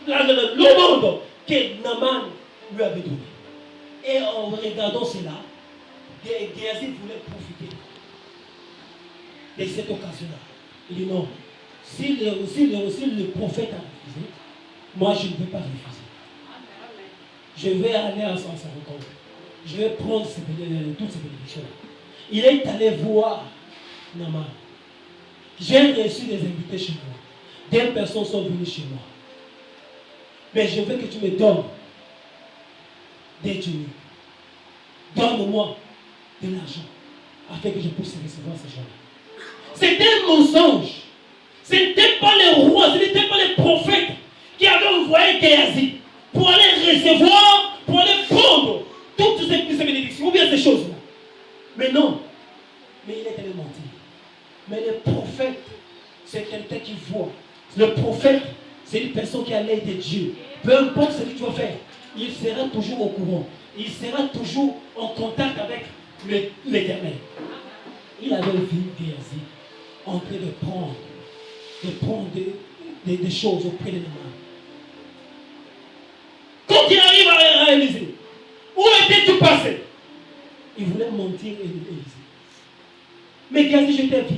le monde que Naaman lui avait donné. Et en regardant cela, Géasi voulait profiter de cette occasion-là. Il dit non, si le prophète a refusé, moi je ne peux pas refuser. Je vais aller à sa rencontre. Je vais prendre toutes ces bénédictions-là. Il est allé voir Naaman. J'ai reçu des invités chez moi. Des personnes sont venues chez moi. Mais je veux que tu me donnes des dîners. Donne-moi de l'argent afin que je puisse recevoir ces gens-là. C'était un mensonge. Ce n'était pas les rois, ce n'était pas les prophètes qui avaient envoyé Géasi pour aller recevoir, pour aller prendre toutes ces bénédictions, ou bien ces choses-là. Mais non. Mais il est allé mentir. Mais le prophète, c'est quelqu'un qui voit. Le prophète, c'est une personne qui a l'œil de Dieu. Peu importe ce que tu vas faire, il sera toujours au courant. Il sera toujours en contact avec l'Éternel. Il avait vu Géasi en train de prendre des choses auprès de Naaman. Quand il arrive à Élysée, où étais-tu passé? Il voulait mentir à Élysée. Mais Géasi, je t'ai vu.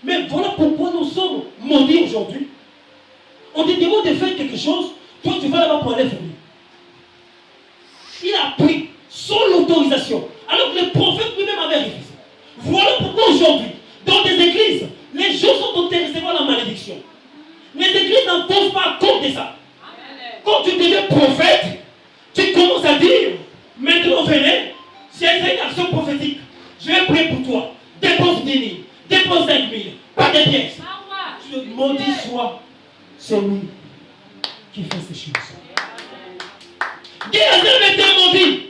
Mais voilà pourquoi nous sommes maudits aujourd'hui. On te demande de faire quelque chose, toi tu vas là-bas pour aller faire. Il a pris sans l'autorisation, alors que le prophète lui-même avait refusé. Voilà pourquoi aujourd'hui, dans des églises, les gens sont en train de recevoir la malédiction. Les églises n'en posent pas compte de ça. Quand tu deviens prophète, tu commences à dire, maintenant venez, si elle fait une action prophétique, je vais prier pour toi. Dépense 10 000, dépense 5 000, pas de pièces. Maudit soit celui qui fait ces choses. Géasi avait été maudit.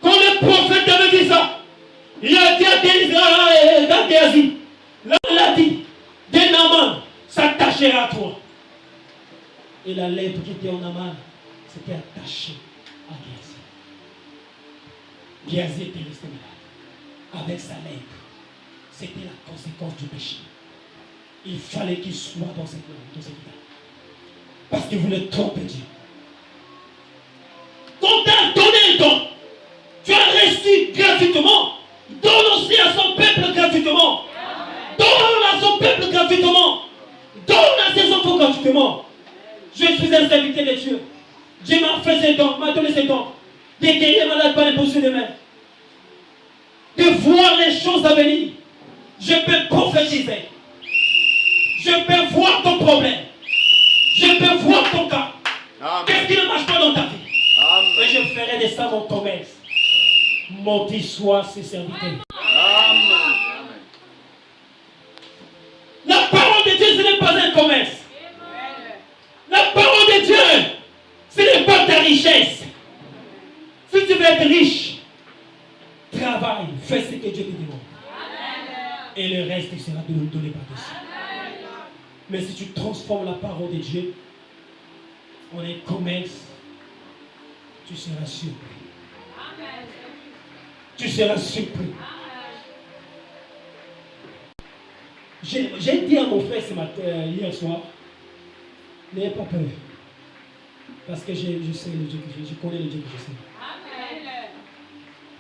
Quand le prophète avait dit ça, il a dit à Géasi, là il a dit, de Naaman s'attachera à toi. Et la lèpre qui était en Naaman s'était attachée à Géasi. Géasi était resté malade. Avec sa lèpre, c'était la conséquence du péché. Il fallait qu'il soit dans cet état. Parce qu'il voulait tromper Dieu. Quand tu as donné un don, tu as reçu gratuitement. Donne aussi à son peuple gratuitement. Donne à son peuple gratuitement. Donne à ses enfants gratuitement. Je suis un serviteur de Dieu. Dieu m'a fait ses dons, m'a donné ses dons. De guérir malade par les positions de main. De voir les choses à venir. Je peux prophétiser. Je peux voir ton problème. Je peux voir ton cas. Qu'est-ce qui ne marche pas dans ta vie? Amen. Et je ferai de ça mon commerce. Maudit soit ses serviteurs. Amen. La parole de Dieu, ce n'est pas un commerce. La parole de Dieu, ce n'est pas ta richesse. Si tu veux être riche, travaille, fais ce que Dieu te demande. Et le reste il sera donné par-dessus. Mais si tu transformes la parole de Dieu en un commerce, tu seras surpris. Tu seras surpris. J'ai dit à mon frère ce matin, hier soir, n'ayez pas peur. Parce que je sais le Dieu que je connais le Dieu que je sais.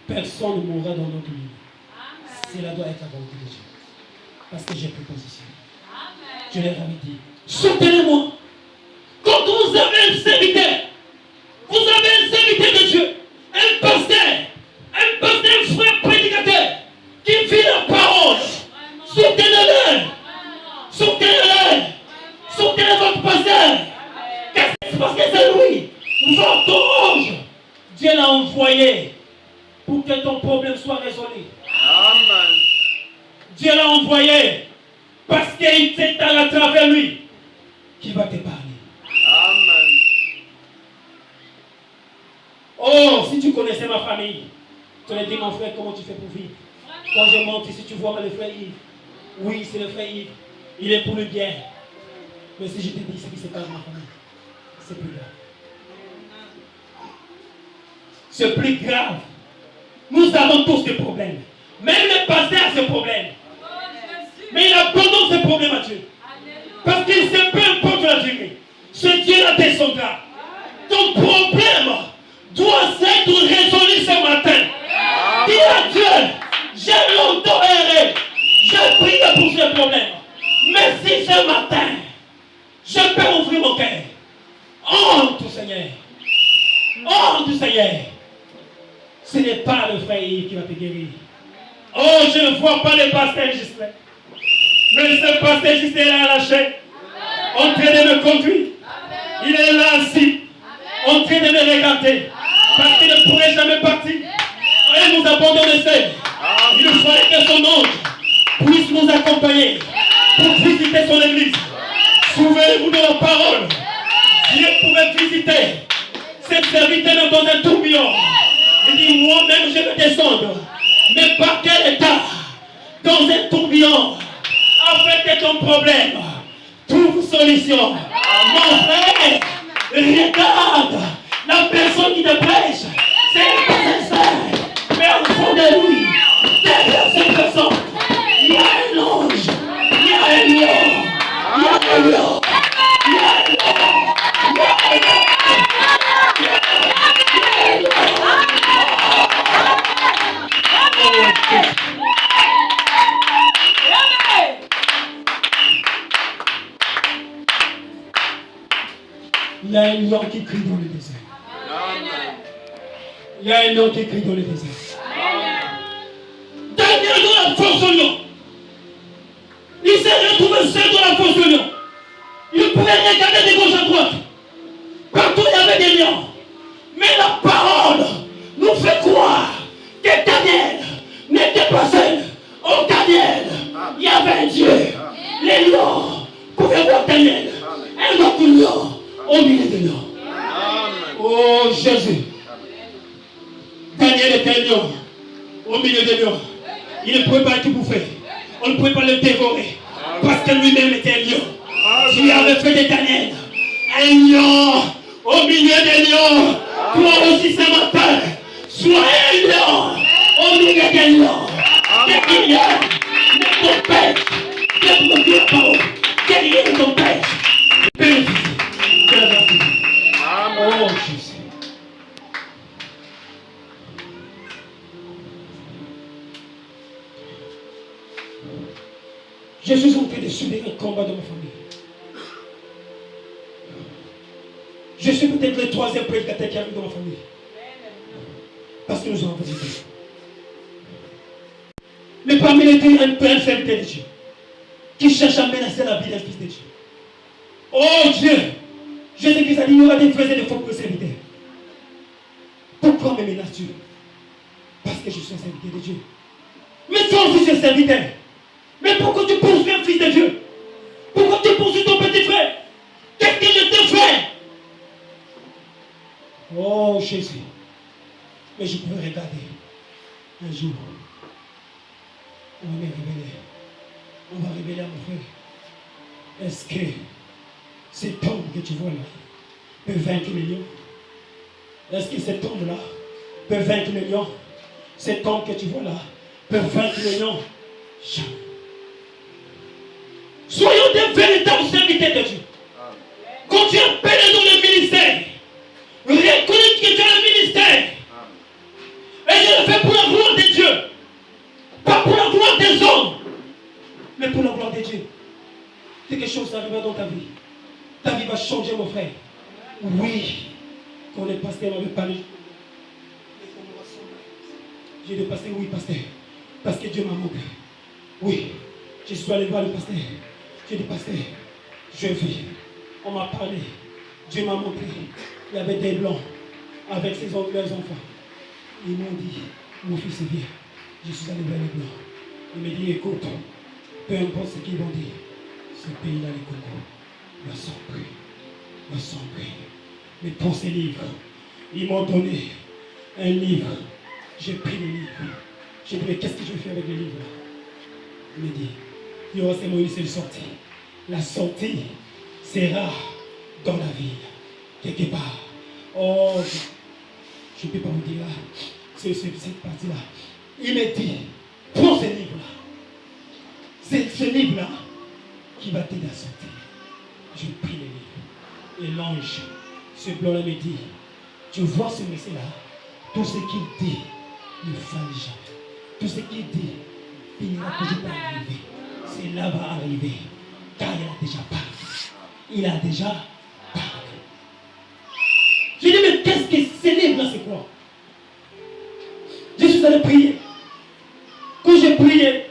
Personne ne mourra dans notre vie. Cela doit être la volonté de Dieu. Parce que j'ai proposition. Je leur avais dit, soutenez-moi. Quand vous avez un serviteur, vous avez un serviteur de Dieu, un pasteur, un frère prédicateur, qui vit la parole. Soutenez-le. Soutenez-le. Soutenez votre pasteur. Parce que c'est lui, votre ange. Dieu l'a envoyé pour que ton problème soit résolu. Amen. Dieu l'a envoyé parce qu'il c'est à travers lui qui va te parler. Amen. Oh, si tu connaissais ma famille, tu aurais dit mon frère, comment tu fais pour vivre? Quand je monte ici, tu vois le frère Yves. Oui, c'est le frère Yves. Il est pour le bien. Mais si je te dis ce qui se passe dans ma famille, c'est plus grave. C'est plus grave. Nous avons tous des problèmes. Même le pasteur a ses problèmes. Mais il abandonne ses problèmes à Dieu. Parce qu'il sait peu importe la durée. sont graves. Ton problème doit être résolu ce matin. Dis à Dieu, j'ai longtemps erré. J'ai prié pour ce problème. Mais si ce matin, je peux ouvrir mon cœur. Oh, tout Seigneur. Oh, tout Seigneur. Ce n'est pas le frère Yves qui va te guérir. Oh, je ne vois pas le pasteur Gislain. Mais ce pasteur Gislain est là à la chaîne, en train de me conduire. Il est là assis, en train de me regarder. Parce qu'il ne pourrait jamais partir. Et nous abandonner seul. Il fallait que son ange puisse nous accompagner pour visiter son église. Souvenez-vous de la parole. Dieu pouvait visiter cette serviteur dans un tourbillon. Il dit, moi-même je vais descendre. Mais par quel état? Dans un tourbillon. Afin que ton problème trouve solution. Mon frère, regarde la personne qui te prêche. C'est pas sincère. Mais au fond de lui, derrière cette personne, il y a un ange. Il y a un lion. Il y a un lion. Il y a un lion. Il y a un lion. Il y a un lion qui crie dans le désert. Il y a un lion qui crie dans le désert. Daniel dans la force au lion. Il s'est retrouvé seul dans la force au lion. Il pouvait regarder de gauche à droite. Partout il y avait des lions. Mais la parole nous fait croire que Daniel n'était pas seul. Au Daniel, il y avait un Dieu. Les lions pouvaient voir Daniel. Un autre lion au milieu des lions. Oh Jésus. Daniel était un lion au milieu des lions. Il ne pouvait pas être bouffé. On ne pouvait pas le dévorer. Parce que lui-même était un lion. Dieu avait fait de Daniel un lion au milieu des lions. Toi aussi ce matin, sois un lion au milieu des lions. Que rien ne t'empêche de produire la parole. Que rien ne t'empêche de bénéficier de la grâce. Oh Jésus. Je suis en train de subir un combat dans ma famille. Je suis peut-être le troisième prédicateur qui arrive dans ma famille. Parce que nous avons visité. Mais parmi les deux, il y a un père serviteur de Dieu qui cherche à menacer la vie d'un fils de Dieu. Oh Dieu! Jésus-Christ a dit, il y aura des frères et des faux serviteurs. Pourquoi me menaces-tu? Parce que je suis un serviteur de Dieu. Mais toi aussi, tu es serviteur. Mais pourquoi tu poursuis un fils de Dieu? Pourquoi tu poursuis ton petit frère? Qu'est-ce que je t'ai fait? Oh Jésus. Mais je pouvais regarder. Un jour, on va me révéler. On va révéler à mon frère. Est-ce que cet homme que tu vois là peut vaincre les lions? Est-ce que cet homme là peut vaincre les lions? Cet homme que tu vois là peut vaincre les lions? Jamais. Soyons des véritables serviteurs de Dieu. Quand tu es appelé dans le ministère, reconnais que tu as un ministère. Et je le fais pour la gloire de Dieu. Pas pour la gloire des hommes, mais pour la gloire de Dieu. Quelque chose arrivera dans ta vie. Ta vie va changer, mon frère. Oui, quand le pasteur m'avait parlé, j'ai dit, pasteur, oui, pasteur. Parce que Dieu m'a montré. Oui, je suis allé voir le pasteur. J'ai dit, pasteur, je vis. On m'a parlé. Dieu m'a montré. Il y avait des blancs avec leurs enfants. Ils m'ont dit, mon fils est bien. Je suis allé vers les blancs. Il me dit, écoute, peu importe ce qu'ils vont dire, ce pays-là, les Congo, va s'embrouiller. Mais pour ces livres, ils m'ont donné un livre. J'ai pris les livres. J'ai dit, mais qu'est-ce que je vais faire avec les livres? Il me dit, il y aura seulement une seule sortie. La sortie sera dans la ville, quelque part. Oh, je ne peux pas vous dire là, c'est cette partie-là. Il me dit, prends ce livre-là. C'est ce livre-là qui va t'aider à sortir. Je pris les livres. Et l'ange Ce blanc-là me dit, tu vois ce monsieur-là, tout ce qu'il dit ne faille jamais. Tout ce qu'il dit finira toujours par arriver. Cela va arriver. Car il a déjà parlé. Il a déjà parlé. Je dis, mais qu'est-ce que ce livre-là, c'est quoi? Je suis allé prier. Quand j'ai prié,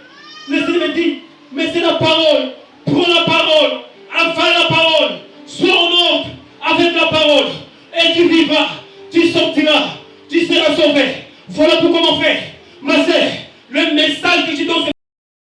le Seigneur me dit, mais c'est la parole. Prends la parole. Avale la parole. Sois en ordre avec la parole. Et tu vivras. Tu sortiras. Tu seras sauvé. Voilà pour comment faire. Ma sœur, le message que tu donnes,